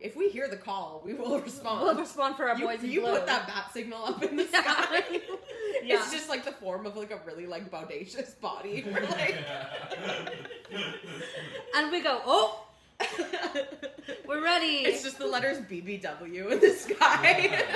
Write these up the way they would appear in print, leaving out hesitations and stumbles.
If we hear the call, we will respond. We'll respond for our boys in blue. You put that bat signal up in the sky. Yeah. It's just like the form of like a really like bodacious body. We're like... And we go, oh! We're ready. It's just the letters BBW in the sky.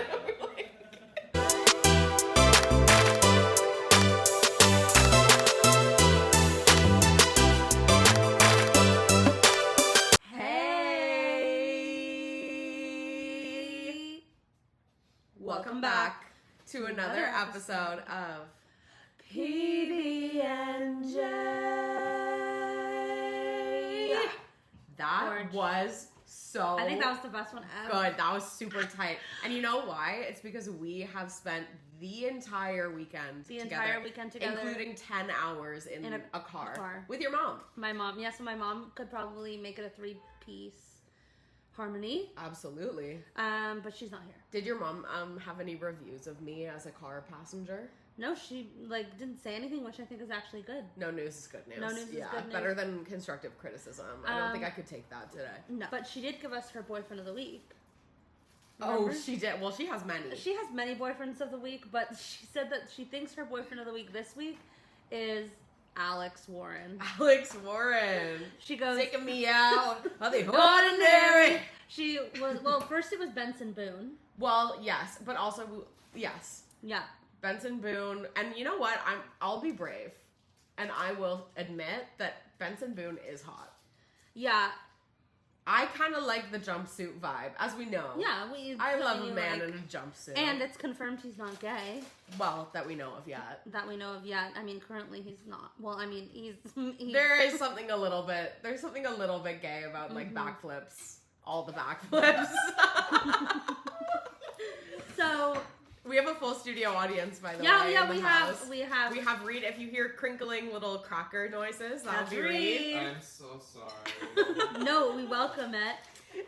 Welcome back to another episode of PB&J. That was so I think that was the best one ever. good. That was super tight. And you know why? It's because we have spent the entire weekend together, including 10 hours in a car with your mom. My mom. Yeah, so my mom could probably make it a 3-piece harmony. Absolutely. But she's not here. Did your mom have any reviews of me as a car passenger? No, she didn't say anything, which I think is actually good. No news is good news. No news is good news. Better than constructive criticism. I don't think I could take that today. No, but she did give us her boyfriend of the week. Remember? Oh, she did. Well, she has many. She has many boyfriends of the week, but she said that she thinks her boyfriend of the week this week is Alex Warren. Alex Warren. She goes, taking me out of the ordinary. She was, well, first it was Benson Boone. Well, yes, but also, yes. Yeah. Benson Boone, and you know what? I'll be brave, and I will admit that Benson Boone is hot. Yeah. I kind of like the jumpsuit vibe, as we know. Yeah, I love a man in a jumpsuit. And it's confirmed he's not gay. Well, that we know of yet. I mean, currently he's not. Well, I mean, he's there is something a little bit gay about, like, backflips. All the backflips. So... We have a full studio audience, by the way. Yeah, we have Reed. If you hear crinkling little cracker noises, that'll be Reed. I'm so sorry. No, we welcome it.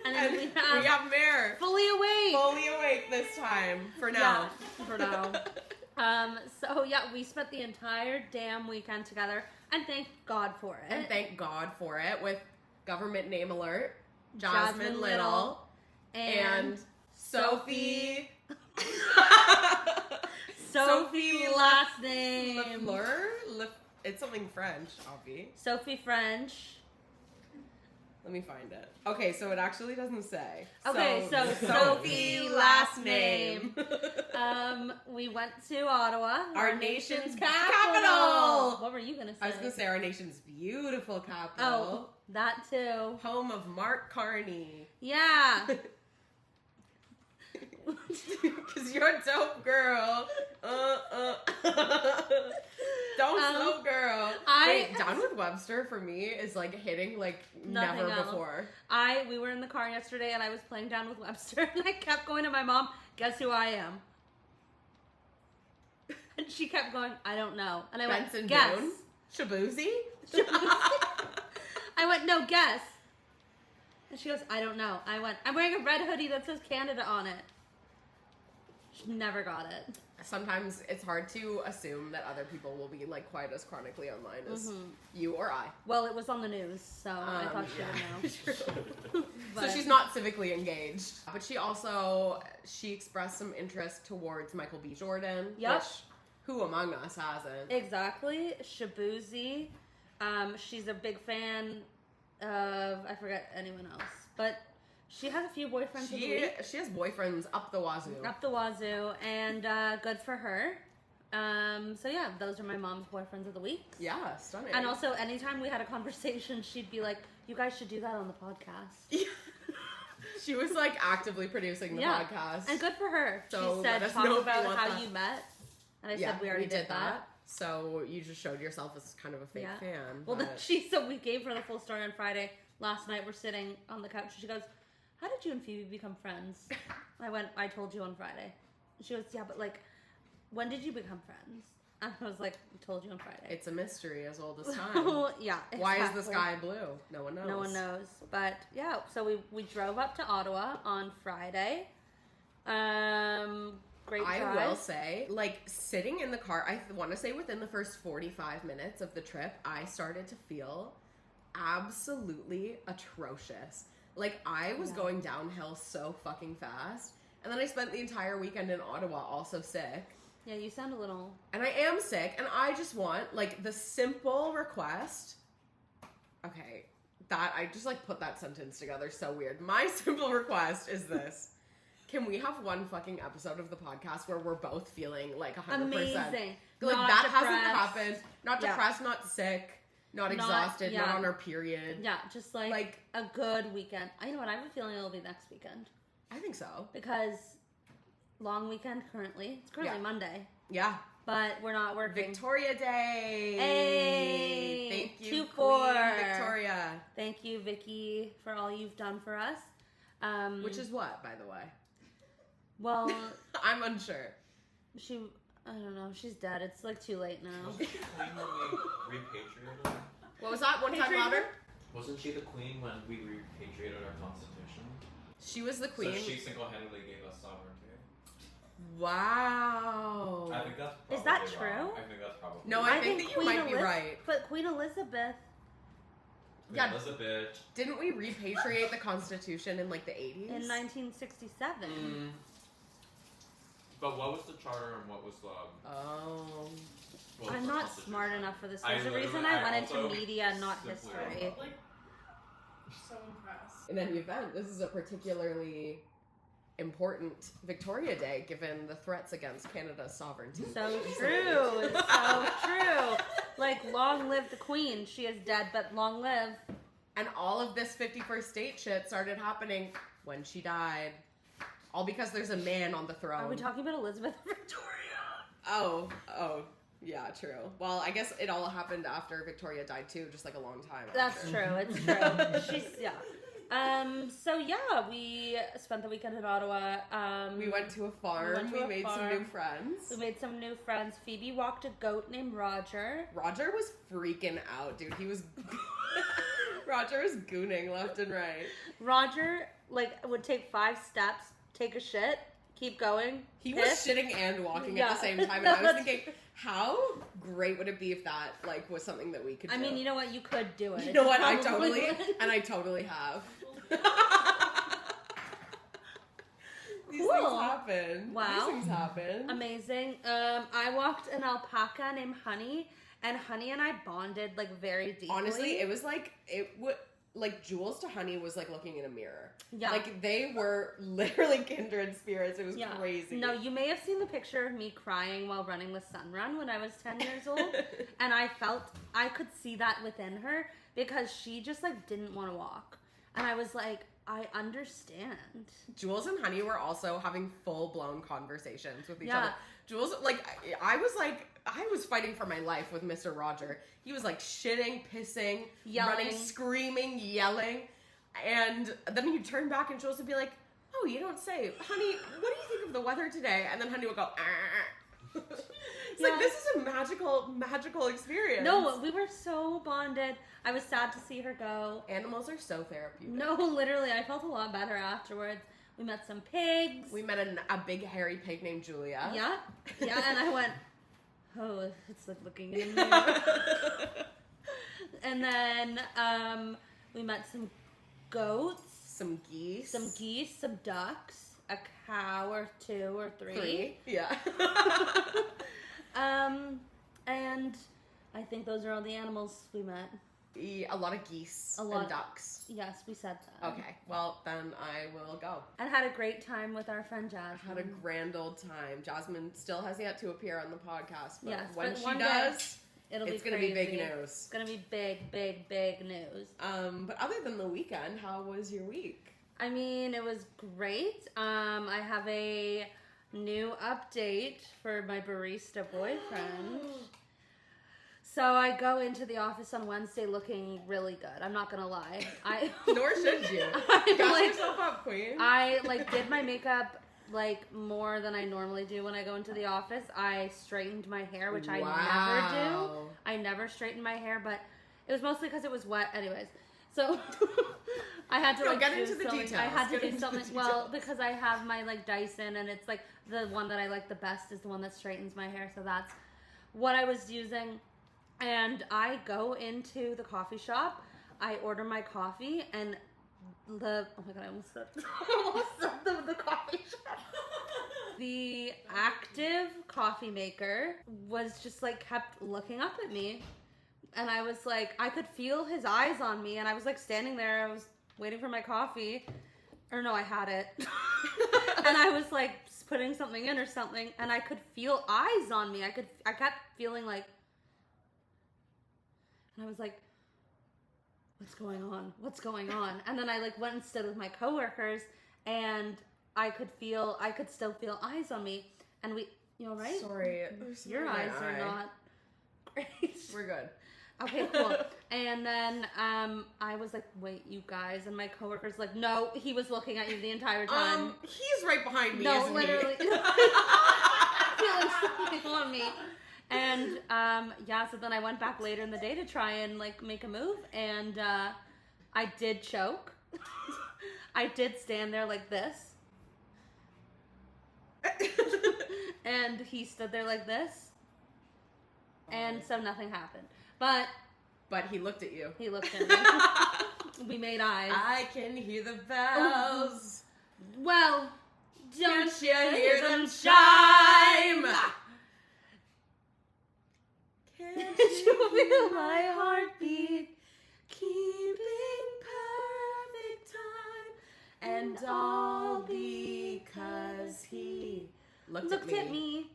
And then we have Mare. Fully awake this time. For now. Yeah, for now. So yeah, we spent the entire damn weekend together, and thank God for it. With government name alert, Jasmine Little and Sophie. Sophie last name. It's something French, Avi. Sophie French. Let me find it. Okay, so it actually doesn't say. Okay, so Sophie last name. We went to Ottawa, our nation's capital. What were you gonna say? I was gonna say our nation's beautiful capital. Oh, that too. Home of Mark Carney. Yeah. Because you're a dope girl. Don't slow girl. Wait, Down with Webster for me is like hitting like never before. We were in the car yesterday and I was playing Down with Webster and I kept going to my mom, guess who I am? And she kept going, I don't know. And I Benson went, guess. Boone? Shabuzi? I went, no, guess. And she goes, I don't know. I went, I'm wearing a red hoodie that says Canada on it. She never got it. Sometimes it's hard to assume that other people will be like quite as chronically online as you or I. Well, it was on the news, so I thought she would know. So she's not civically engaged. But she expressed some interest towards Michael B. Jordan. Yep. Which, who among us hasn't? Exactly. Shabuzi. She's a big fan of, I forget anyone else. But she has a few boyfriends of the week. She has boyfriends up the wazoo. And good for her. So yeah, those are my mom's boyfriends of the week. Yeah, stunning. And also, anytime we had a conversation, she'd be like, you guys should do that on the podcast. She was like actively producing the podcast. And good for her. So she said, talk about how you met. And I said, we already did that. So you just showed yourself as kind of a fake fan. Well, so we gave her the full story on Friday. Last night we're sitting on the couch. She goes, how did you and Phoebe become friends? I went, I told you on Friday. She goes, yeah, but like, when did you become friends? And I was like, I told you on Friday. It's a mystery as old as time. Yeah, exactly. Why is the sky blue? No one knows. No one knows. But yeah, so we drove up to Ottawa on Friday. Great drive. I will say, like, sitting in the car, I want to say within the first 45 minutes of the trip, I started to feel absolutely atrocious. Like, I was going downhill so fucking fast. And then I spent the entire weekend in Ottawa also sick. Yeah, you sound a little... And I am sick, and I just want, like, the simple request... Okay, that, I just, like, put that sentence together so weird. My simple request is this. Can we have one fucking episode of the podcast where we're both feeling, like, 100%? Amazing. Like, not that depressed. hasn't happened. Not depressed, not sick, not exhausted, not on our period. Yeah, just, like a good weekend. I know what, I have a feeling it'll be next weekend. I think so. Because long weekend currently. It's currently Monday. Yeah. But we're not working. Victoria Day. Hey. Thank you, 2-4. Queen Victoria. Thank you, Vicky, for all you've done for us. Which is what, by the way? Well, I'm unsure. I don't know. She's dead. It's like too late now. Wasn't she the queen when we repatriated her? What was that? One time louder? Wasn't she the queen when we repatriated our constitution? She was the queen. So she single-handedly gave us sovereignty. Wow. I think that's probably Is that wrong. true? I think that's probably No, wrong. I think that you might be right. But Queen Elizabeth... Queen Elizabeth. Didn't we repatriate the Constitution in, like, the 80s? In 1967. But what was the charter and what was the... Oh. I'm not smart enough for this. There's a reason I went into media, not history. Like, so impressed. In any event, this is a particularly important Victoria Day, given the threats against Canada's sovereignty. So true. So true. Like, long live the Queen. She is dead, but long live. And all of this 51st state shit started happening when she died. All because there's a man on the throne. Are we talking about Elizabeth or Victoria? Oh, yeah, true. Well, I guess it all happened after Victoria died too, just like a long time That's after. true. It's true. So yeah, we spent the weekend in Ottawa. We went to a farm. We made some new friends. Phoebe walked a goat named Roger. Roger was freaking out, dude. He was... Roger was gooning left and right. Roger, like, would take 5 steps, take a shit, keep going. He was shitting and walking at the same time, and I was thinking, how great would it be if that, like, was something that we could do? I mean, you know what? You could do it. You know what? I totally have. These things happen. Wow. These things happen. Amazing. I walked an alpaca named Honey, and Honey and I bonded, like, very deeply. Honestly, it was like, Jules to Honey was like looking in a mirror. Yeah. Like, they were literally kindred spirits. It was crazy. No, you may have seen the picture of me crying while running the Sun Run when I was 10 years old. And I felt, I could see that within her because she just, like, didn't want to walk. And I was like, I understand. Jules and Honey were also having full-blown conversations with each other. Jules, I was fighting for my life with Mr. Roger. He was, like, shitting, pissing, running, screaming, yelling. And then he'd turn back and Jules would be like, oh, you don't say. Honey, what do you think of the weather today? And then Honey would go, It's like, this is a magical experience. No, we were so bonded. I was sad to see her go. Animals are so therapeutic. No, literally. I felt a lot better afterwards. We met some pigs. We met a big hairy pig named Julia. Yeah, and I went, oh, it's like looking in the mirror. And then we met some goats. Some geese. Some ducks. A cow or 2 or 3. Yeah. And I think those are all the animals we met. A lot of geese and ducks. Yes, we said that. Okay, well, then I will go. And had a great time with our friend Jasmine. Had a grand old time. Jasmine still has yet to appear on the podcast, but yes, when but she does, it's going to be big news. It's going to be big news. But other than the weekend, how was your week? I mean, it was great. I have a new update for my barista boyfriend. So I go into the office on Wednesday looking really good. I'm not gonna lie. Nor should you. Gas yourself up, queen. I did my makeup more than I normally do when I go into the office. I straightened my hair, which I never do. I never straighten my hair, but it was mostly because it was wet. Anyways, so I had to get into the details. I had to do something. Well, because I have my Dyson, and it's the one that I like the best is the one that straightens my hair. So that's what I was using. And I go into the coffee shop, I order my coffee, and oh my god, I almost said the coffee shop. The active coffee maker was just like kept looking up at me. And I was like, I could feel his eyes on me. And I was like standing there, I was waiting for my coffee. Or no, I had it. And I was like putting something in or something. And I could feel eyes on me. I kept feeling like, and I was like, what's going on? What's going on? And then I like went and stood with my coworkers, and I could still feel eyes on me. And you all right? Sorry. Your eyes are not great. We're good. Okay, cool. And then I was like, wait, you guys. And my coworker's like, no, he was looking at you the entire time. He's right behind me, no, isn't literally. he? Feeling something on me. And so then I went back later in the day to try and like make a move, and I did choke. I did stand there like this. And he stood there like this. And so nothing happened. But he looked at you. He looked at me. We made eyes. I can hear the bells. Well, don't you hear them chime? Can't you feel my heartbeat keeping perfect time? And all because he looked at me.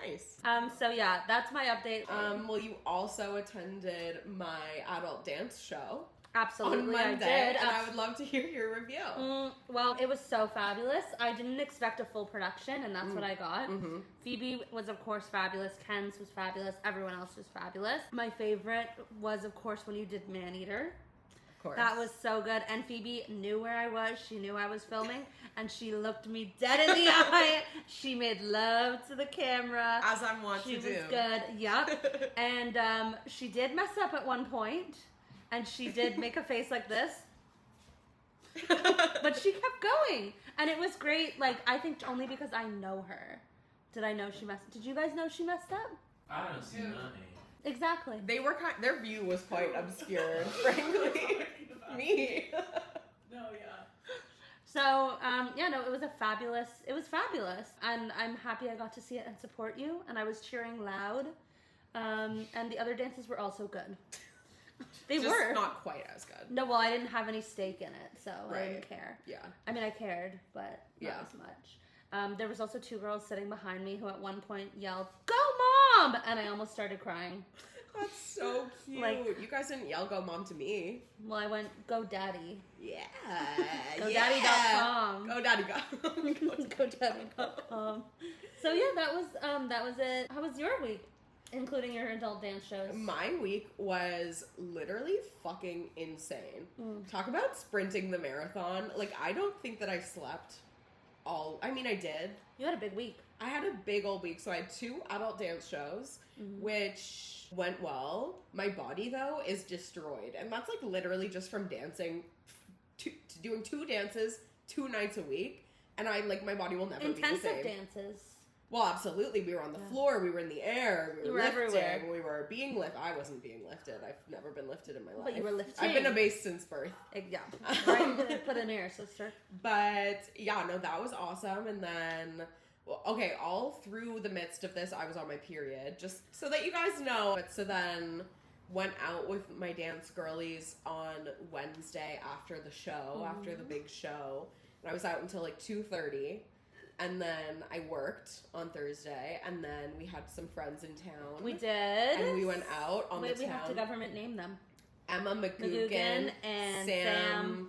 Nice. So yeah, that's my update. Well, you also attended my adult dance show. Absolutely, on Monday, I did. And I would love to hear your review. Well, it was so fabulous. I didn't expect a full production, and that's what I got. Mm-hmm. Phoebe was, of course, fabulous. Ken's was fabulous. Everyone else was fabulous. My favorite was, of course, when you did Maneater. Of course. That was so good. And Phoebe knew where I was. She knew I was filming, and she looked me dead in the eye. She made love to the camera. As I want to do. She was good. Yep. And she did mess up at one point. And she did make a face like this. But she kept going. And it was great. Like, I think only because I know her. Did I know she messed... Did you guys know she messed up? I don't see nothing. Exactly. They were their view was quite obscured, frankly. Me. No, yeah. So, it was it was fabulous. And I'm happy I got to see it and support you. And I was cheering loud. And the other dances were also good. They Just were not quite as good. No, well, I didn't have any stake in it, so Right. I didn't care. Yeah. I mean, I cared, but not as much. There was also two girls sitting behind me who at one point yelled, "Go Mom!" And I almost started crying. That's so cute. Like, you guys didn't yell "Go Mom" to me. Well, I went, "Go Daddy." Yeah. GoDaddy.com. Go Daddy go. GoDaddy.com. So yeah, that was it. How was your week? Including your adult dance shows. My week was literally fucking insane. Talk about sprinting the marathon. Like, I don't think that I slept I mean, I did. You had a big week. I had a big old week. So I had 2 adult dance shows, which went well. My body, though, is destroyed. And that's, like, literally just from dancing, to doing 2 dances, 2 nights a week. And my body will never be the same. Intensive dances. Well, absolutely. We were on the floor. We were in the air. We were lifting. Everywhere. We were being lifted. I wasn't being lifted. I've never been lifted in my life. But you were lifting. I've been a base since birth. Yeah. Right. Put in air, sister. But, yeah, no, that was awesome. And then, all through the midst of this, I was on my period. Just so that you guys know. But so then went out with my dance girlies on Wednesday after the show, after the big show. And I was out until, 2:30. And then I worked on Thursday, and then we had some friends in town. We did. And we went out on the town. We have to government name them. Emma McGugan and Sam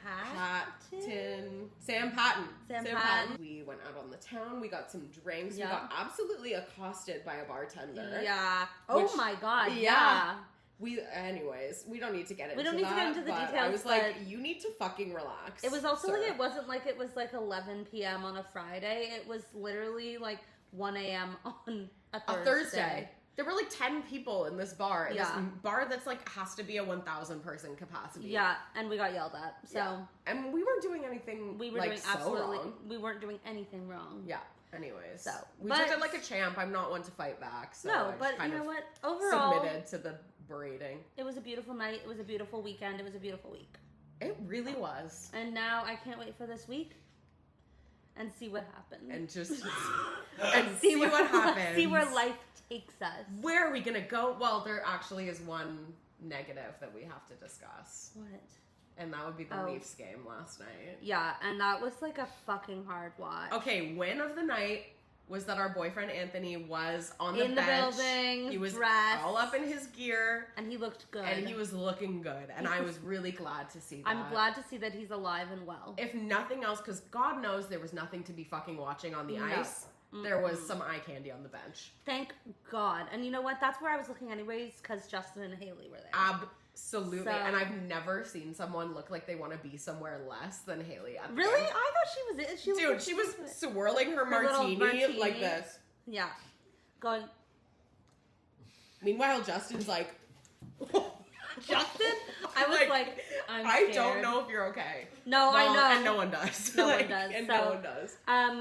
Patton. Sam Patton. We went out on the town. We got some drinks. Yeah. We got absolutely accosted by a bartender. Yeah. Oh my God. Yeah. Anyways, we don't need to get into that. We don't need to get into the details. I was like, you need to fucking relax. It was also sir. it wasn't like it was 11 p.m. on a Friday. It was literally 1 a.m. on a Thursday. There were 10 people in this bar. Yeah. This bar that's has to be a 1,000 person capacity. Yeah, and we got yelled at. So and we weren't doing anything. We were doing absolutely. Wrong. We weren't doing anything wrong. Yeah. Anyways, so we took it like a champ. I'm not one to fight back. So no, but you know what? Overall, submitted to the berating. It was a beautiful night. It was a beautiful weekend. It was a beautiful week. It really was. And now I can't wait for this week and see what happens. And just and see what happens. See where life takes us. Where are we gonna go? Well, there actually is one negative that we have to discuss. What? And that would be the Leafs game last night. Yeah, and that was like a fucking hard watch. Okay, win of the night was that our boyfriend Anthony was on the in bench. the building. He was dressed, all up in his gear. and he looked good. And he was looking good. And I was really glad to see that. I'm glad to see that he's alive and well. If nothing else, because God knows there was nothing to be fucking watching on the ice. There was some eye candy on the bench. Thank God. And you know what? That's where I was looking anyways, because Justin and Haley were there. Absolutely. So, and I've never seen someone look like they want to be somewhere less than Haley. Really? I thought she was it. Dude, she was swirling her martini like this. Yeah. Going. Meanwhile, Justin's like... Justin? I was like I'm I scared. don't know if you're okay. No, I know. And no one does. No one does. And so, no one does.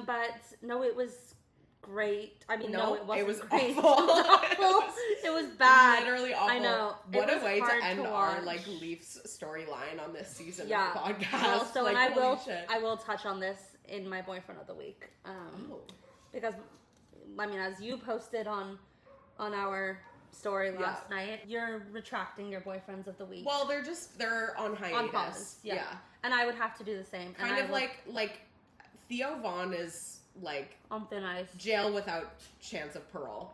But no, it was great. I mean, no, it wasn't. It was great. awful. It was bad. Literally awful. I know. What it a way to end our watch. Leafs storyline on this season of Yeah. the podcast. Well, so like, and holy I will touch on this in my boyfriend of the week. Because I mean, as you posted on our story last night, you're retracting your boyfriends of the week. Well, they're on hiatus. On pause. Yeah. And I would have to do the same. Kind of like Theo Vaughn is like on thin ice. Jail without chance of parole.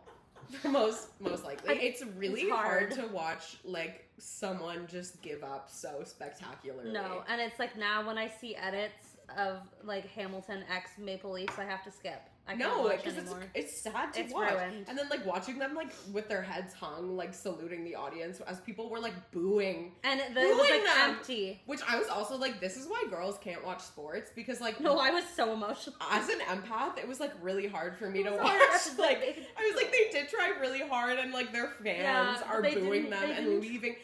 most likely. It's really hard to watch like someone just give up so spectacularly. No, and it's like now when I see edits of like Hamilton x Maple Leafs, I have to skip. I can't watch anymore. It's sad to It's watch. ruined. And then like watching them like with their heads hung, like saluting the audience as people were like booing. And it was like them. empty. Which I was also like, this is why girls can't watch sports, because like No, I was so emotional. as an empath, it was like really hard for me to watch. hard. Like I was like, they did try really hard, and like their fans are booing them and leaving.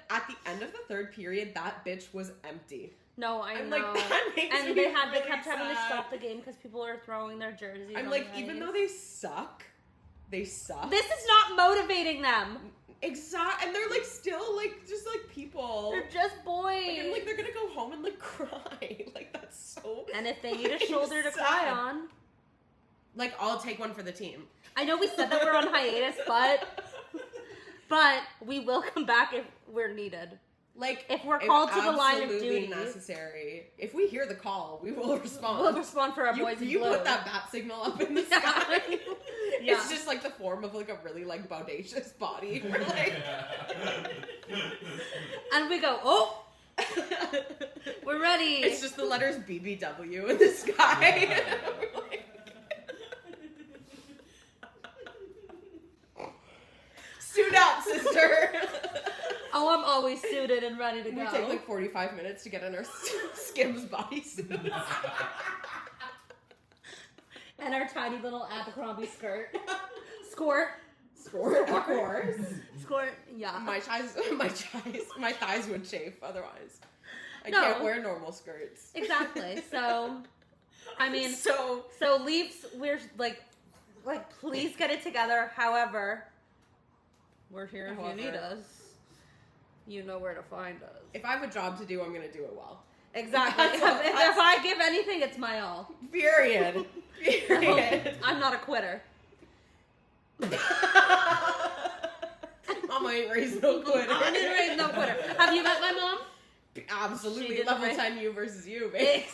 At the end of the third period, that bitch was empty. No, I I'm know. like, that makes and me they really kept having to sad. stop the game because people were throwing their jerseys. I'm on like, the even ice. though they suck. This is not motivating them. Exactly, and they're like still like just like people. They're just boys. Like, and like they're gonna go home and like cry. Like that's so. And if they need a shoulder to cry on, like I'll take one for the team. I know we said that we're on hiatus, but we will come back if we're needed. Like if we're called to the line of duty, necessary. If we hear the call, we will respond. We'll respond for our boys in blue. You put that bat signal up in the sky. Yeah. It's just like the form of like a really like bodacious body. We're like, and we go, oh, we're ready. It's just the letters BBW in the sky. Suit up, sister. Oh, I'm always suited and ready to go. We take like 45 minutes to get in our Skims bodysuits. And our tiny little Abercrombie skirt. Squirt, of course. Squirt, yeah. My thighs would chafe otherwise. I can't wear normal skirts. Exactly. So, I mean, so Leafs, we're like, please get it together. However, we're here if you need us. You know where to find us. If I have a job to do, I'm going to do it well. Exactly. If I give anything, it's my all. Period. I'm not a quitter. Mama ain't raised no quitter. I didn't raise no quitter. Have you met my mom? Absolutely. Level 10 you versus you, baby.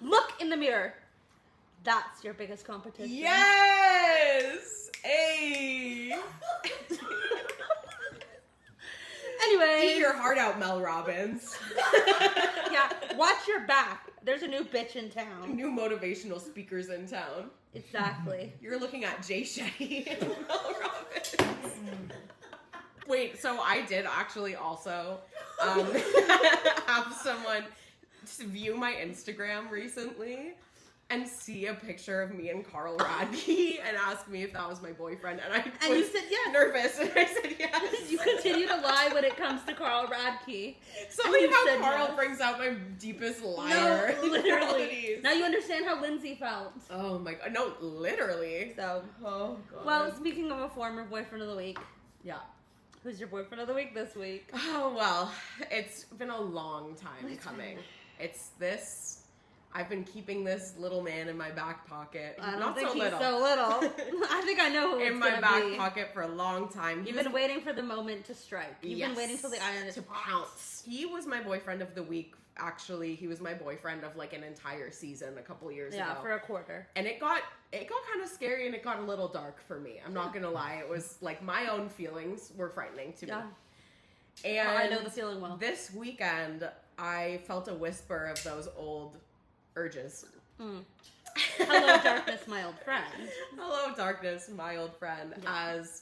Look in the mirror. That's your biggest competition. Yes! Hey! Anyway. Eat your heart out, Mel Robbins. Yeah, watch your back. There's a new bitch in town. New motivational speakers in town. Exactly. You're looking at Jay Shetty and Mel Robbins. Wait, so I did actually also have someone view my Instagram recently. and see a picture of me and Carl Radke and ask me if that was my boyfriend. And And was you said yes. nervous. And I said yes. You continue to lie when it comes to Carl Radke. Something You about said Carl yes. brings out my deepest liar. No, literally. qualities. Now you understand how Lindsay felt. Oh my god. No, literally. So, Oh god. well, speaking of a former boyfriend of the week, yeah. who's your boyfriend of the week this week? Oh, well, it's been a long time coming. It's this. I've been keeping this little man in my back pocket. I don't Not think so he's little. so little. I think I know who it's In my gonna back be. pocket for a long time. You've been waiting for the moment to strike. You've been waiting till the iron is to hot. pounce. He was my boyfriend of the week. Actually, he was my boyfriend of like an entire season a couple years ago. Yeah, for a quarter. And it got kind of scary and it got a little dark for me. I'm not gonna lie. It was like my own feelings were frightening to me. And I know the feeling well. This weekend, I felt a whisper of those old urges. Hello, darkness, my old friend. Hello, darkness, my old friend. Yeah. As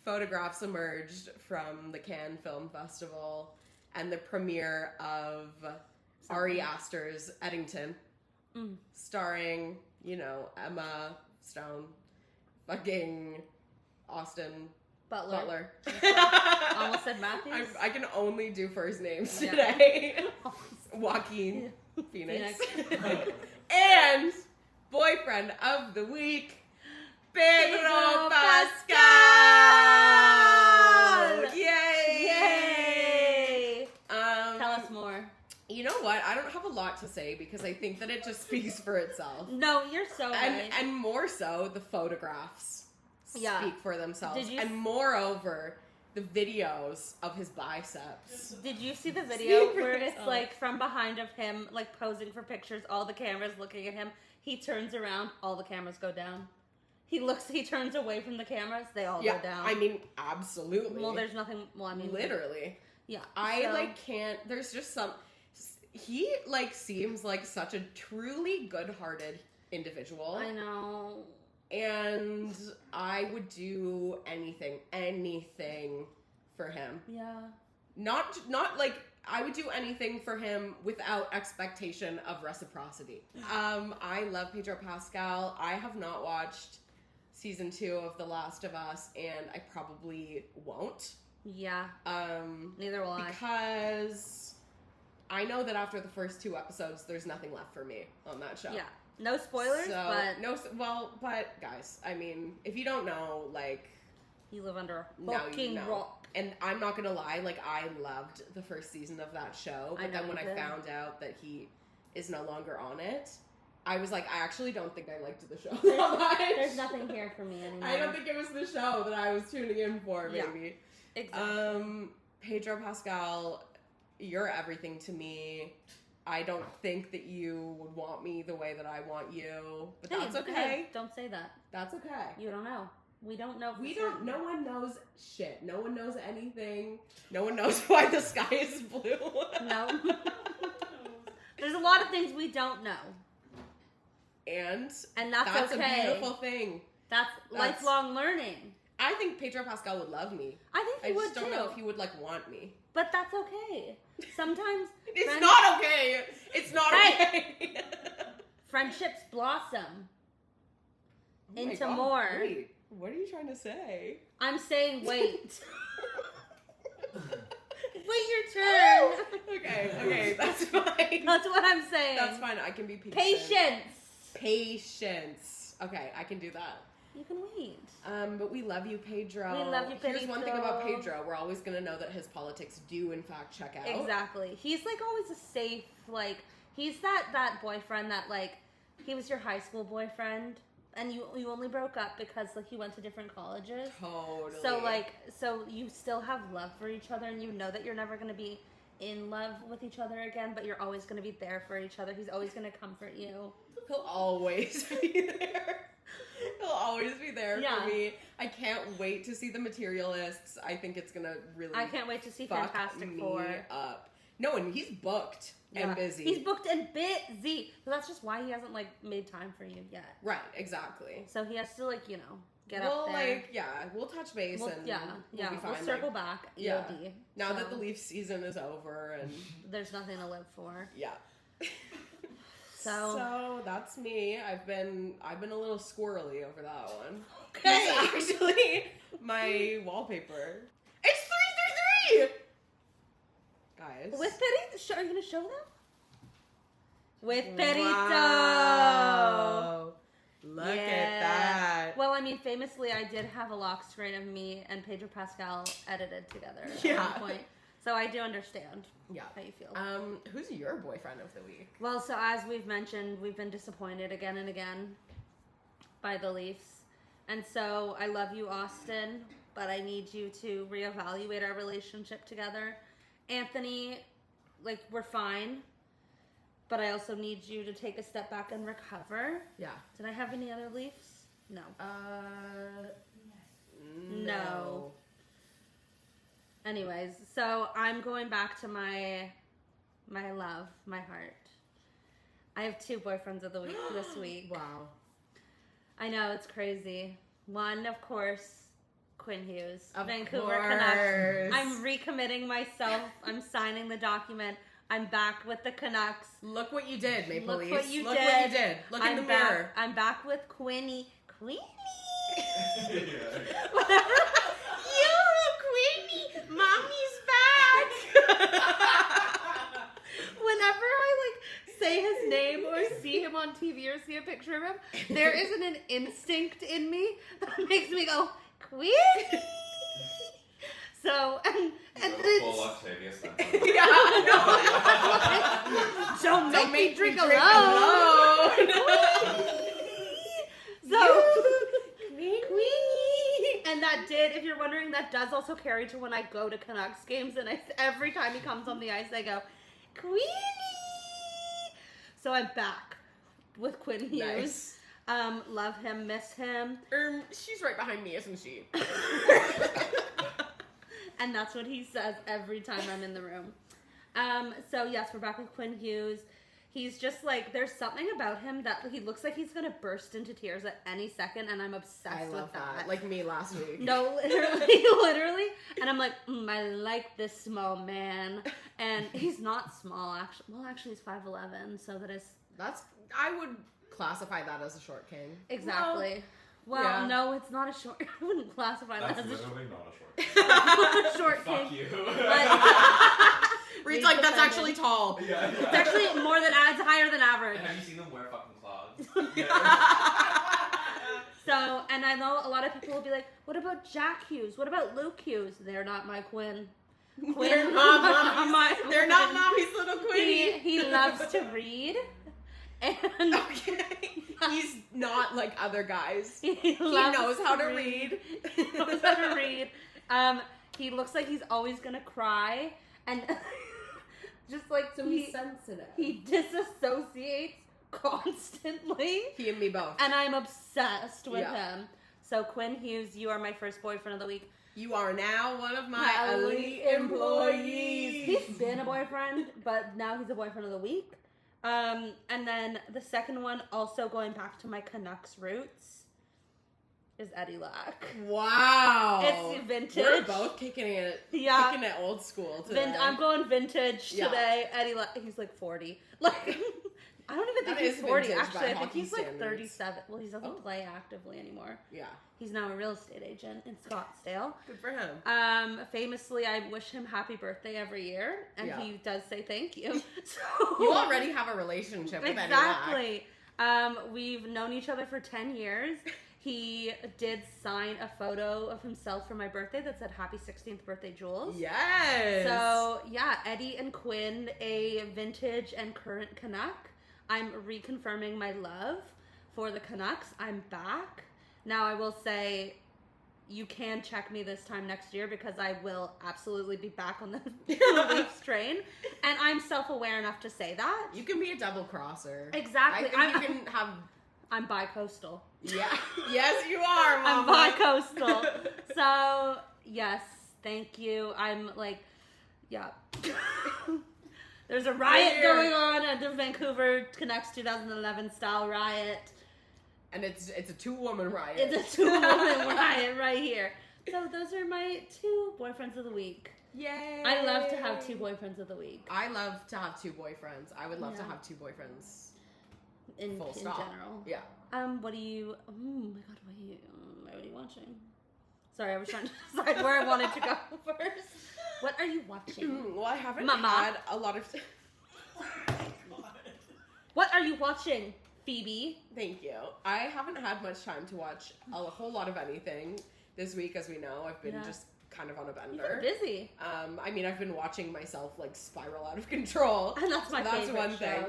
photographs emerged from the Cannes Film Festival and the premiere of Ari Aster's Eddington, starring, Emma Stone, fucking Austin Butler. Almost said Matthews. I can only do first names Yeah. today. Joaquin Phoenix. And boyfriend of the week, Pedro Pascal! Yay! Yay! Tell us more. You know what? I don't have a lot to say because I think that it just speaks for itself. No, you're so right. And more so, the photographs speak for themselves. And moreover, the videos of his biceps. Did you see the video where it's like from behind of him, like posing for pictures, all the cameras looking at him? He turns around, all the cameras go down. He turns away from the cameras, they all go down. I mean, absolutely. Well, there's nothing, literally. Yeah. I can't, there's just he seems like such a truly good-hearted individual. I know. And I would do anything for him. Yeah. Not like I would do anything for him without expectation of reciprocity. I love Pedro Pascal. I have not watched season 2 of The Last of Us, and I probably won't. Yeah. Neither will I. Because I know that after the first 2 episodes, there's nothing left for me on that show. Yeah. No spoilers, but... But guys, I mean, if you don't know, you live under a now fucking you know. rock. And I'm not gonna lie, I loved the first season of that show, but then when I found out that he is no longer on it, I was like, I actually don't think I liked the show that much. There's nothing here for me anymore. I don't think it was the show that I was tuning in for, maybe. Yeah, exactly. Pedro Pascal, you're everything to me. I don't think that you would want me the way that I want you, but that's okay. Hey, don't say that. That's okay. You don't know. We don't know. No one knows shit. No one knows anything. No one knows why the sky is blue. No. There's a lot of things we don't know. And that's okay. A beautiful thing. That's lifelong learning. I think Pedro Pascal would love me. I think he would too. I just don't know if he would want me. But that's okay. Sometimes it's not okay. It's not okay. Friendships blossom into God, more. Wait, what are you trying to say? I'm saying wait. Wait your turn. Okay, that's fine. That's what I'm saying. That's fine. I can be patient. Patience. Okay, I can do that. You can wait. But we love you, Pedro. We love you, Pedro. Here's one thing about Pedro. We're always going to know that his politics do, in fact, check out. Exactly. He's, always a safe, he's that boyfriend that, he was your high school boyfriend, and you only broke up because, he went to different colleges. Totally. So you still have love for each other, and you know that you're never going to be in love with each other again, but you're always going to be there for each other. He's always going to comfort you. He'll always be there. He'll always be there for me. I can't wait to see The Materialists. I think it's gonna really. I can't wait to see Fantastic Four. Up. No, and he's booked and busy. He's booked and busy. So that's just why he hasn't made time for you yet. Right. Exactly. So he has to get up there. We'll touch base and we'll be fine. We'll circle back. EOD. Now that the Leafs season is over and there's nothing to live for. Yeah. So that's me. I've been a little squirrely over that one. Okay. It's actually my wallpaper. It's 333. Guys. With Perito, are you gonna show them? With Perito. Wow. Look at that. Well, I mean, famously, I did have a lock screen of me and Pedro Pascal edited together at one point. So I do understand how you feel. Who's your boyfriend of the week? Well, so as we've mentioned, we've been disappointed again and again by the Leafs. And so I love you, Austin, but I need you to reevaluate our relationship together. Anthony, like, we're fine, but I also need you to take a step back and recover. Yeah. Did I have any other Leafs? No. No. Anyways, so I'm going back to my love, my heart. I have 2 boyfriends of the week this week. Wow. I know, it's crazy. One, of course, Quinn Hughes, of Vancouver course. Canucks. I'm recommitting myself. I'm signing the document. I'm back with the Canucks. Look what you did, Maple Leafs. Look what you did. Look in the mirror. I'm back with Queenie. Queenie! Whatever. Queenie! Mommy's back! Whenever I, say his name or see him on TV or see a picture of him, there isn't an instinct in me that makes me go, Queenie! So, and it's... Full Octavia stuff. Don't make me drink alone! So, Queenie! And that did, if you're wondering, that does also carry to when I go to Canucks games, and every time he comes on the ice, I go, Queenie! So I'm back with Quinn Hughes. Nice. Love him, miss him. She's right behind me, isn't she? And that's what he says every time I'm in the room. So yes, we're back with Quinn Hughes. He's just there's something about him that he looks like he's gonna burst into tears at any second, and I'm obsessed with that. Like me last week. No, literally. And I'm like, I like this small man. And he's not small, actually. Well, actually, he's 5'11", so that is... I would classify that as a short king. Exactly. Well, no, it's not a short... I wouldn't classify that as a short... Not a short king. Short king. Fuck you. Reed's like, that's actually tall. Yeah. It's actually it's higher than average. And have you seen them wear fucking clogs? So, and I know a lot of people will be like, what about Jack Hughes? What about Luke Hughes? They're not my Quinn. They're not mommy's little Quinny. He loves to read. And he's not like other guys. He knows how to read. He knows how to read. He looks like he's always gonna cry, and just so he's sensitive. He disassociates constantly. He and me both. And I'm obsessed with him. So Quinn Hughes, you are my first boyfriend of the week. You are now one of my elite employees. He's been a boyfriend, but now he's a boyfriend of the week. And then the second one, also going back to my Canucks roots, is Eddie Lack. Wow. It's vintage. We're both kicking it old school today. I'm going vintage today. Eddie Lack, he's 40. I don't even think he's 40, actually. I think he's 37. Well, he doesn't play actively anymore. Yeah. He's now a real estate agent in Scottsdale. Good for him. Famously, I wish him happy birthday every year, and he does say thank you. So, you already have a relationship with Eddie Lack. Exactly. We've known each other for 10 years. He did sign a photo of himself for my birthday that said happy 16th birthday, Jules. Yes. So, yeah, Eddie and Quinn, a vintage and current Canuck. I'm reconfirming my love for the Canucks. I'm back. Now, I will say, you can check me this time next year because I will absolutely be back on the Leafs train. And I'm self-aware enough to say that. You can be a double crosser. Exactly. I'm bi-coastal. Yeah. Yes, you are, Mama. I'm bi-coastal. So, yes, thank you. I'm there's a riot going on at the Vancouver Canucks 2011 style riot. And it's a 2-woman riot. It's a 2-woman riot right here. So those are my 2 boyfriends of the week. Yay! I love to have 2 boyfriends of the week. I love to have 2 boyfriends. I would love to have 2 boyfriends in Full stop. general. Yeah. What are you? Oh my god, what are you watching? Sorry, I was trying to decide where I wanted to go first. What are you watching? Well, I haven't Mama. had a lot of. What are you watching, Phoebe? Thank you. I haven't had much time to watch a whole lot of anything this week, as we know. I've been just kind of on a bender. You've been busy. I mean, I've been watching myself like spiral out of control. And that's my favorite one show. thing.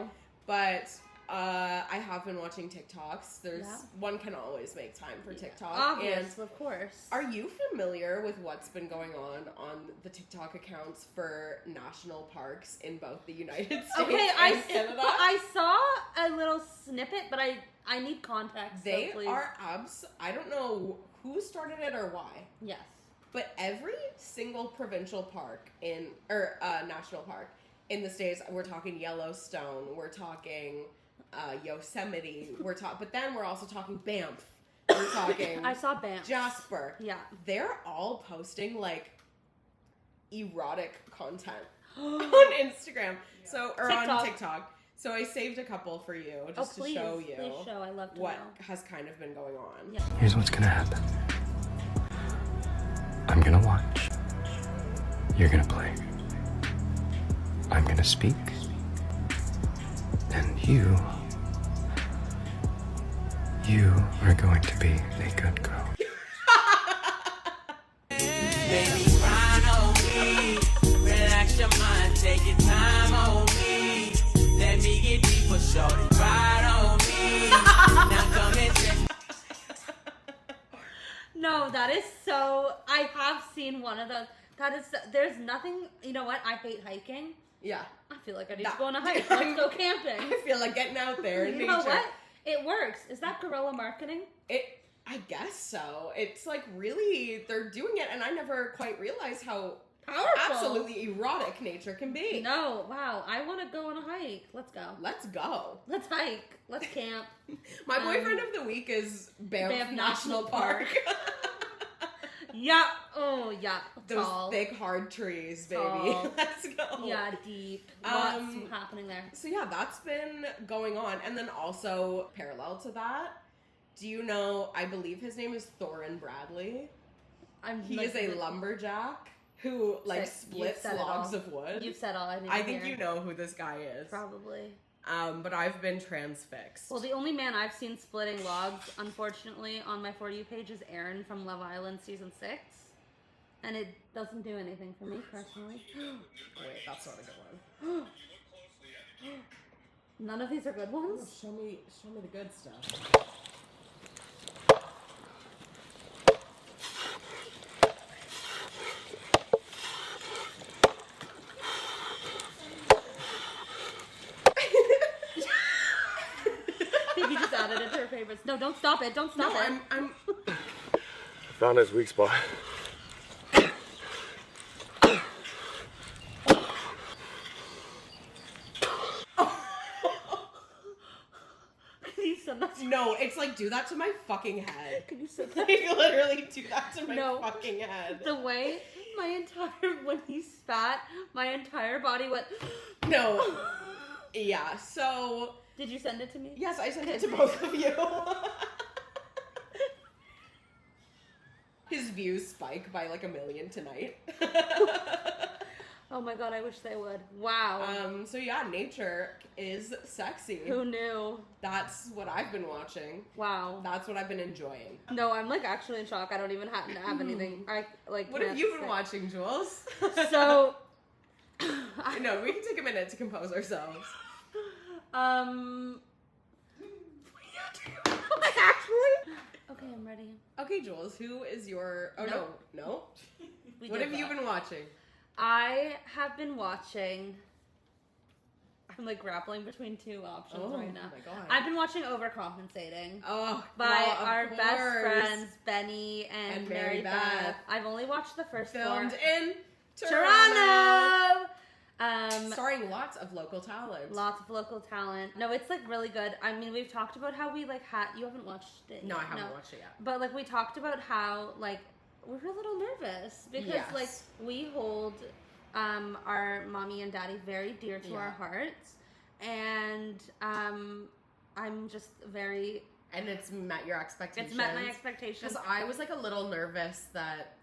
But I have been watching TikToks. One can always make time for TikTok. Obvious, of course. Are you familiar with what's been going on the TikTok accounts for national parks in both the United States and Canada? I saw a little snippet, but I need context. They so please. are I don't know who started it or why. Yes. But every single provincial park national park in the States, we're talking Yellowstone, we're talking Yosemite, but then we're also talking Banff. We're talking I saw Banff. Jasper. Yeah. They're all posting like erotic content on Instagram. On TikTok. So I saved a couple for you just to show you I love to what know. has kind of been going on. Yeah. Here's what's gonna happen. I'm gonna watch. You're gonna play. I'm gonna speak. And you are going to be a good girl. Baby, grind on me. Relax your mind, take your time on me. Let me get deeper, shorty. Ride on me. Now come and check. No, that is so. I have seen one of those. There's nothing. You know what? I hate hiking. Yeah. I feel like I need to go on a hike. Let's go camping. I feel like getting out there in You nature. know what? It works. Is that guerrilla marketing? I guess so. It's like really, they're doing it, and I never quite realized how Powerful. absolutely erotic nature can be. No, wow. I want to go on a hike. Let's go. Let's go. Let's hike. Let's camp. My boyfriend of the week is Banff National Park. Yeah. Oh, yeah. Those Tall. thick, hard trees, baby. Tall. Let's go. Yeah, deep. Lots happening there. So yeah, that's been going on. And then also, parallel to that, do you know, I believe his name is Thorin Bradley. He is a lumberjack who like splits logs of wood. You've said all I need to I think hear. you know who this guy is. Probably. But I've been transfixed. Well, the only man I've seen splitting logs, unfortunately, on my For You page is Aaron from Love Island Season 6. And it doesn't do anything for me, personally. Wait, that's not a good one. None of these are good ones? Show me the good stuff. Phoebe just added it to her favorites. No, don't stop it. Don't stop it. I'm Found his weak spot. Can you send that to No, it's like, do that to my fucking head. Can you send that? Like, literally do that to my No. fucking head. The way when he spat, my entire body went. No. Yeah, so... Did you send it to me? Yes, I sent it to both of you. His views spike by like 1 million tonight. Oh my god, I wish they would. Wow. So yeah, nature is sexy. Who knew? That's what I've been watching. Wow. That's what I've been enjoying. No, I'm like actually in shock. I don't even have anything. I like. What have you been watching, Jules? So. No, we can take a minute to compose ourselves. Actually. Okay, I'm ready. Okay, Jules, who is your... Oh, Nope. no. We What did have you that. been watching? I have been watching. I'm like grappling between two options right now. Oh my god. I've been watching Overcompensating Oh, by well, of our best course. friends Benny and Mary Mary Beth. Beth. I've only watched the first Filmed 4. in Toronto. Toronto. Starring lots of local talent. Lots of local talent. No, it's like really good. I mean, we've talked about how we like you haven't watched it. No, yet. I haven't watched it yet. But like we talked about how like we were a little nervous because Yes. like we hold our mommy and daddy very dear to Yeah. our hearts, and I'm just very... And it's met your expectations. It's met my expectations. Because I was like a little nervous that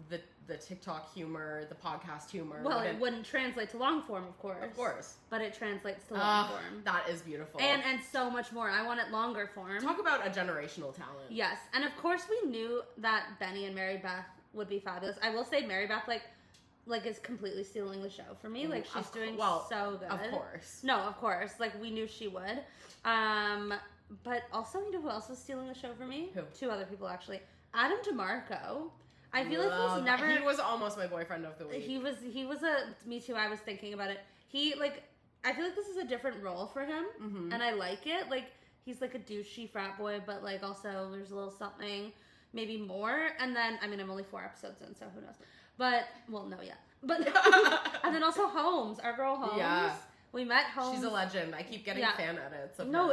the TikTok humor, the podcast humor... Well, it wouldn't translate to long form, of course. Of course. But it translates to long form. That is beautiful. And so much more. I want it longer form. Talk about a generational talent. Yes. And of course we knew that Benny and Mary Beth would be fabulous. I will say Mary Beth, like is completely stealing the show for me. Like, she's doing so good. Of course. No, of course. Like, we knew she would. But also, you know who else was stealing the show for me? Who? 2 other people, actually. Adam DeMarco. I feel like he's never... He was almost my boyfriend of the week. He was a... Me too, I was thinking about it. He, like... I feel like this is a different role for him. Mm-hmm. And I like it. Like, he's like a douchey frat boy, but like also there's a little something, maybe more. And then, I mean, I'm only 4 episodes in, so who knows. But, well, no, yeah. But, and then also Holmes, our girl Holmes. Yeah. We met Holmes. She's a legend. I keep getting fan edits of her.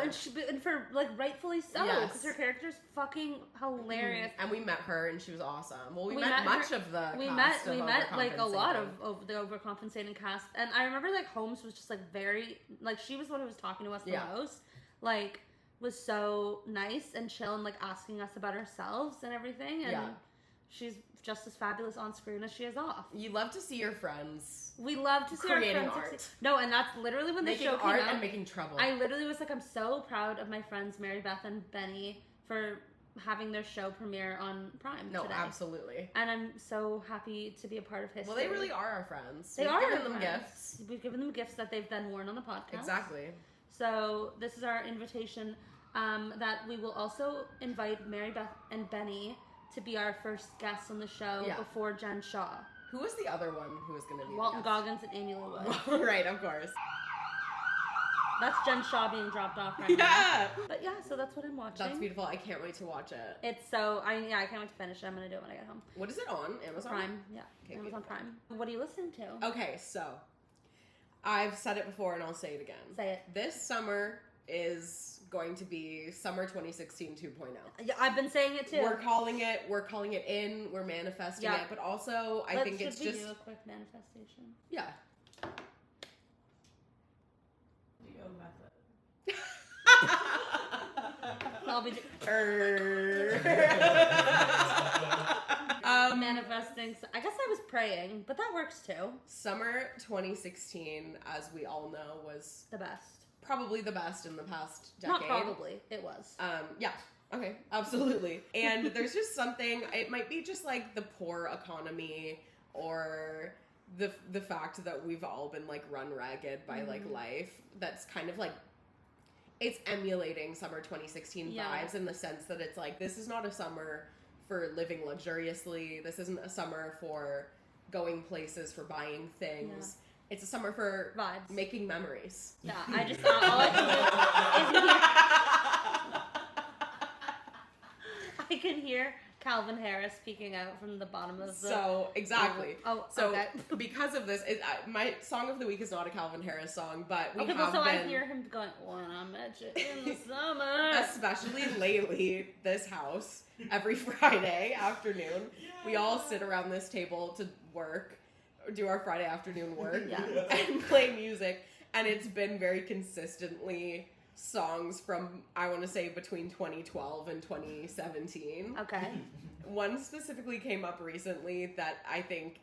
And for, like, rightfully so. Yes. Because her character's fucking hilarious. And we met her, and she was awesome. Well, we met much of the cast. We met, like, a lot of the Overcompensating cast. And I remember, like, Holmes was just, like, very, like, she was the one who was talking to us the most. Like, was so nice and chill and, like, asking us about ourselves and everything. And she's just as fabulous on screen as she is off. You love to see your friends. We love to see our friends art. No, and that's literally when the show came out. And making trouble. I literally was like, I'm so proud of my friends Mary Beth and Benny for having their show premiere on Prime today. Absolutely. And I'm so happy to be a part of history. Well, they really are our friends. We've given them gifts. We've given them gifts that they've then worn on the podcast. Exactly. So this is our invitation that we will also invite Mary Beth and Benny to be our first guests on the show before Jen Shaw. Who was the other one who was going to be Walton Goggins and Amy Lou Wood. Right, of course. That's Jen Shaw being dropped off right now. But yeah, so that's what I'm watching. That's beautiful. I can't wait to watch it. It's so, I can't wait to finish it. I'm going to do it when I get home. What is it on? Amazon? Prime, yeah. Okay, Amazon Prime. What are you listening to? Okay, so I've said it before and I'll say it again. Say it. This summer is going to be Summer 2016 2.0. Yeah, I've been saying it too. We're calling it in, we're manifesting it, but also I think it's just... Should we do a quick manifestation? Yeah. I'll be manifesting. I guess I was praying, but that works too. Summer 2016, as we all know, was the best. Probably the best in the past decade. Not probably, it was. Yeah. Okay, absolutely. And there's just something, it might be just like the poor economy or the fact that we've all been like run ragged by like life that's kind of like, it's emulating summer 2016 vibes in the sense that it's like, this is not a summer for living luxuriously. This isn't a summer for going places, for buying things. It's a summer for vibes, making memories. Yeah, I just thought all I can hear Calvin Harris speaking out from the bottom of the... So, exactly. Okay. Because of this, my song of the week is not a Calvin Harris song, but we have so been... I hear him going, when I met you in the summer. Especially lately, this house, every Friday afternoon, we all sit around this table to work, do our Friday afternoon work, and play music, and it's been very consistently songs from, I want to say, between 2012 and 2017. Okay. One specifically came up recently that I think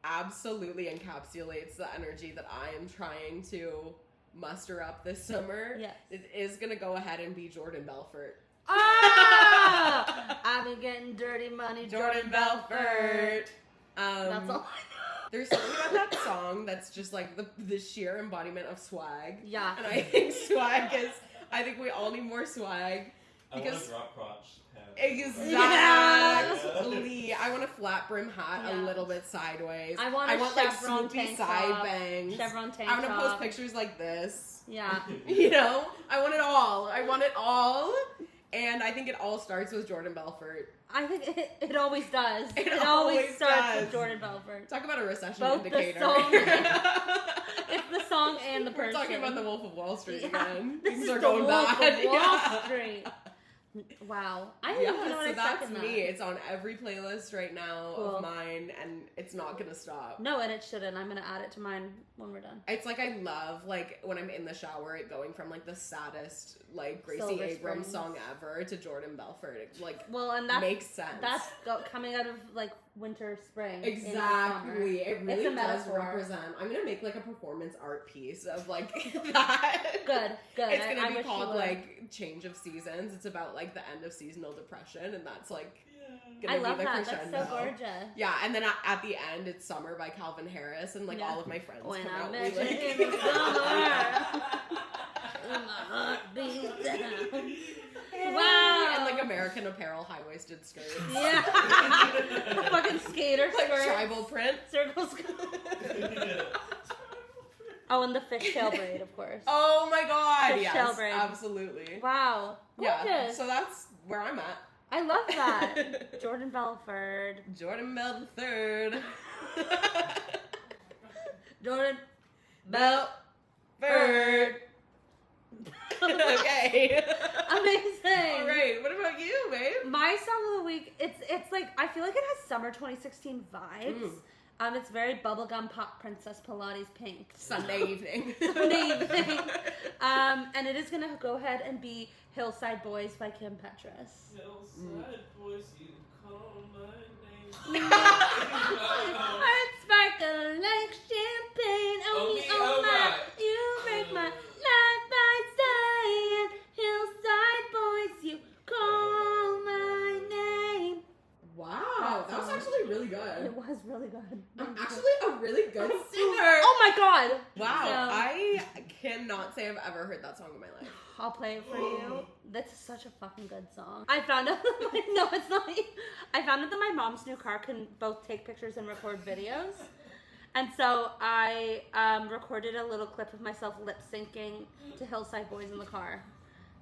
absolutely encapsulates the energy that I am trying to muster up this summer. Yes. It is going to go ahead and be Jordan Belfort. Ah! I've been getting dirty money, Jordan Belfort. That's all I know. There's something about that song that's just like the sheer embodiment of swag. Yeah. And I think swag is, I think we all need more swag. Because I want a drop crotch hat. Exactly. I want a flat brim hat a little bit sideways. I want like swoopy side bangs. Chevron tank I want to post pictures like this. Yeah. You know? I want it all. And I think it all starts with Jordan Belfort. I think it always does. It always starts does. with Jordan Belfort. Talk about a recession Both indicator. The song it's the song and the person. We're talking about the Wolf of Wall Street again. This Things is are the going Wolf bad. of Wall Street. Wow. Yeah, you know what, so I that's second me. that. It's on every playlist right now Cool. of mine, and it's not gonna stop. No, and it shouldn't. I'm gonna add it to mine when we're done. It's like I love, like, when I'm in the shower, it going from, like, the saddest, like, Gracie Silver Abrams Springs. song ever to Jordan Belfort. It, like, Well, and that's makes sense. That's coming out of like winter, spring. Exactly. It really It's a does metaphor. represent. I'm gonna make, like, a performance art piece of, like, that. Good. It's I gonna be wish you called, would. like, Change of Seasons. It's about, like, the end of seasonal depression, and that's, like, gonna I be love the that. crescendo. That's so gorgeous. Yeah, and then at the end, it's Summer by Calvin Harris, and, like, Yeah. all of my friends When come I out. met We, you like... in the summer, my heart beat down. Wow. And, like, American Apparel high-waisted skirts. Yeah. Fucking skater Like, skirts. tribal print. Circle skirt. Oh, and the fishtail braid, of course. Oh my god, Fishtail yes, braid. absolutely. Wow. Gorgeous. Yeah, so that's where I'm at. I love that. Jordan Belfort. Jordan Bell the third. Jordan Belfort. Okay. Amazing. All right. What about you, babe? My song of the week, it's like, I feel like it has summer 2016 vibes. It's very bubblegum pop princess Pilates pink. Sunday evening. Sunday evening. And it is going to go ahead and be Hillside Boys by Kim Petras. Hillside boys, you call my name. Heart sparkle like champagne. Oh, me, oh my. Alright. You make my life by staying. Hillside Boys, you call my name. Wow, that was actually really good. It was really good. I'm actually a really good singer. Oh my god. Wow, So, I cannot say I've ever heard that song in my life. I'll play it for you. That's such a fucking good song. I found out that no, it's not. I found out that my mom's new car can both take pictures and record videos. And so I recorded a little clip of myself lip syncing to Hillside Boys in the car.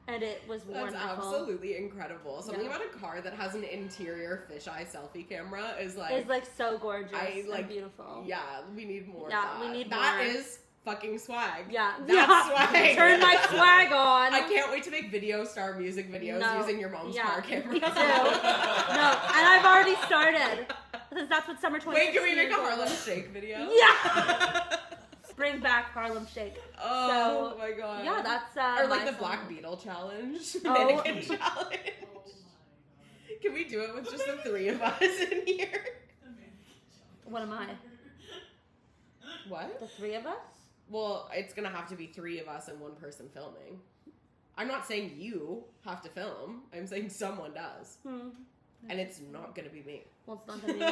And it was That's wonderful. absolutely incredible. Something Yeah. about a car that has an interior fisheye selfie camera is like... It's like so gorgeous and beautiful. Yeah, we need more Yeah, of that. we need That more. is fucking swag. Yeah. That's swag. Turn my swag on. I can't wait to make Video Star music videos No. using your mom's Yeah, car camera. me too. No, and I've already started. Because that's what summer 2016 Wait, can we make a is. Harlem Shake video? Yeah! Bring back Harlem Shake. Oh So, my god. Yeah, that's Or like my the song. Black Beetle challenge. Oh. Mannequin challenge. Can we do it with just the three of us in here? What am I? What? The three of us? Well, it's gonna have to be three of us and one person filming. I'm not saying you have to film. I'm saying someone does. And it's not gonna be me. Well, it's not gonna be me.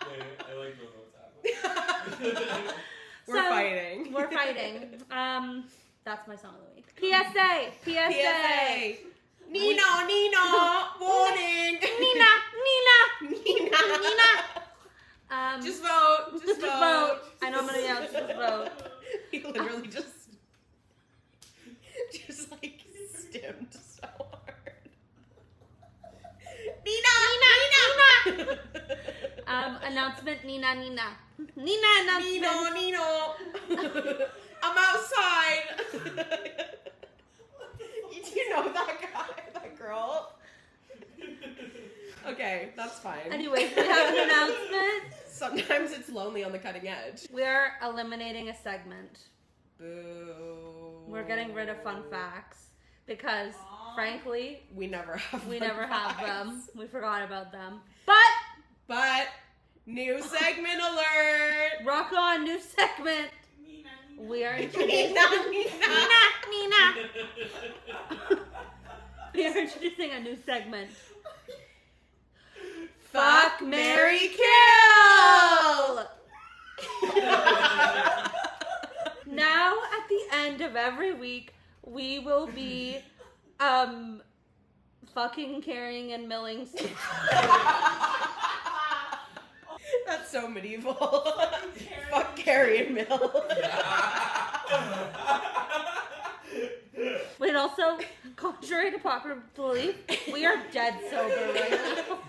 I like what's happening. We're fighting. We're fighting. That's my song of the week. PSA! PSA! Nino! Warning! Nina! Just vote! Just vote! I know I'm gonna yell, just vote. He literally just like stimmed so hard. Nina! Announcement, Nina. Nina announcement. Nino! I'm outside! Do you know that guy? That girl? Okay, that's fine. Anyways, we have an announcement. Sometimes it's lonely on the cutting edge. We are eliminating a segment. Boo. We're getting rid of fun facts because, frankly, We never have we fun never have facts. them. We forgot about them. But, new segment alert! Rock on, new segment. We are introducing Nina. we are introducing a new segment. Fuck, marry, kill! Now, at the end of every week, we will be fucking, carrying, and milling. That's so medieval. Fuck, carry, and mill. But also, contrary to popular belief, we are dead sober right now.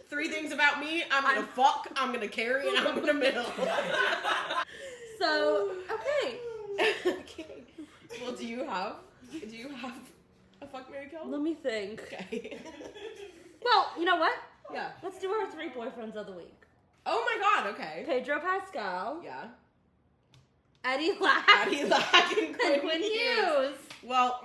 3 things about me: I'm gonna fuck, I'm gonna carry, and I'm gonna mill. So, okay. Okay. Well, do you have Do you have a fuck, marry, kill? Let me think. Okay. Well, you know what? Yeah. Let's do our 3 boyfriends of the week. Oh my god, okay. Pedro Pascal, Yeah. Eddie Lack, Addie Lack and and Quinn Hughes. Well,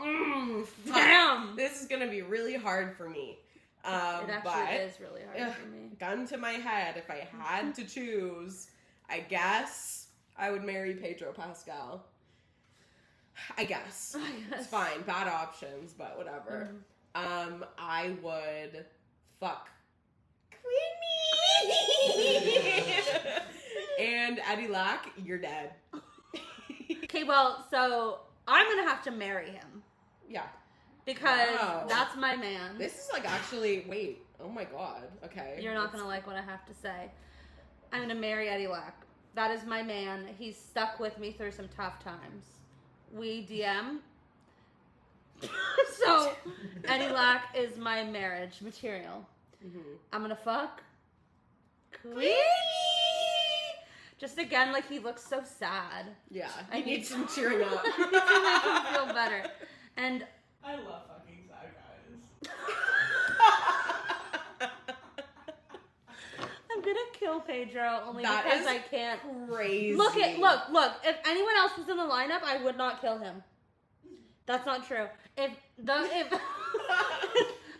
fuck. Damn. This is gonna be really hard for me. It actually is really hard for me. Gun to my head, if I had to choose, I guess I would marry Pedro Pascal. I guess. It's fine. Bad options, but whatever. I would fuck Queenie. And Eddie Lack, you're dead. Okay, well, so I'm gonna have to marry him Yeah. because Wow. that's my man. This is like actually, wait. Oh my god. Okay. You're not gonna like what I have to say. I'm gonna marry Eddie Lack. That is my man. He's stuck with me through some tough times. We DM. So, Eddie Lack is my marriage material. I'm gonna fuck Queenie. Just again, like, he looks so sad. Yeah. I He need needs some cheering up. to make him feel better. And I love fucking sad guys. I'm gonna kill Pedro only That because is I can't. Crazy. Look. If anyone else was in the lineup, I would not kill him. That's not true. If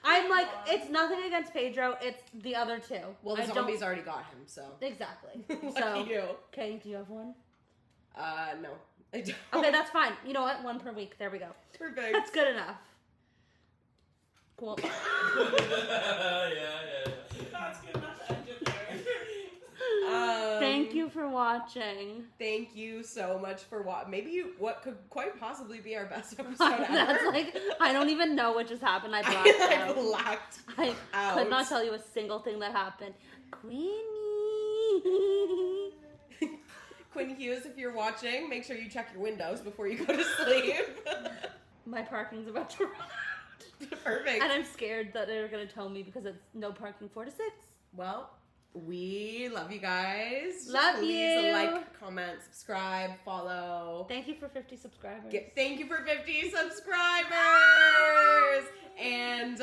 I'm like, it's nothing against Pedro. It's the other two. Well, the zombies already got him, so. Exactly. Lucky So, you. okay, do you have one? No. I don't. Okay, that's fine. You know what? 1 per week. There we go. Perfect. That's good enough. Cool. yeah. That's good enough to end it there. Thank you for watching. Thank you so much for maybe what could quite possibly be our best episode That's ever. like, I don't even know what just happened. I blacked I out. blacked I out. could not tell you a single thing that happened. Queenie. Quinn Hughes, if you're watching, make sure you check your windows before you go to sleep. My parking's about to run out. Perfect. And I'm scared that they're going to tow me because it's no parking 4 to 6. Well, we love you guys. Love Please you. like, comment, subscribe, follow. Thank you for 50 subscribers. Thank you for 50 subscribers. And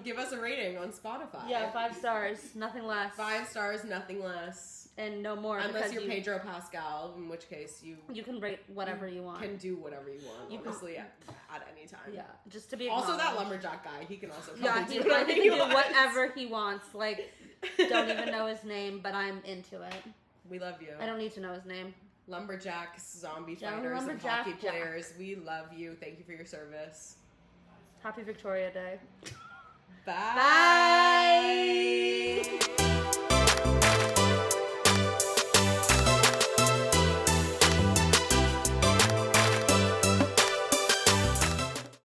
give us a rating on Spotify. Yeah, 5 stars. Nothing less. 5 stars, nothing less. And no more. Unless because you're Pedro Pascal, in which case you can rate whatever you want. can do whatever you want, honestly, at any time. Yeah, just to be Also, that acknowledged. lumberjack guy, he can also Yeah, probably he do can whatever he do wants. whatever he wants. Like, don't even know his name, but I'm into it. We love you. I don't need to know his name. Lumberjacks, zombie Yeah, fighters, and Lumberjack hockey Jack. players, we love you. Thank you for your service. Happy Victoria Day. Bye. Bye.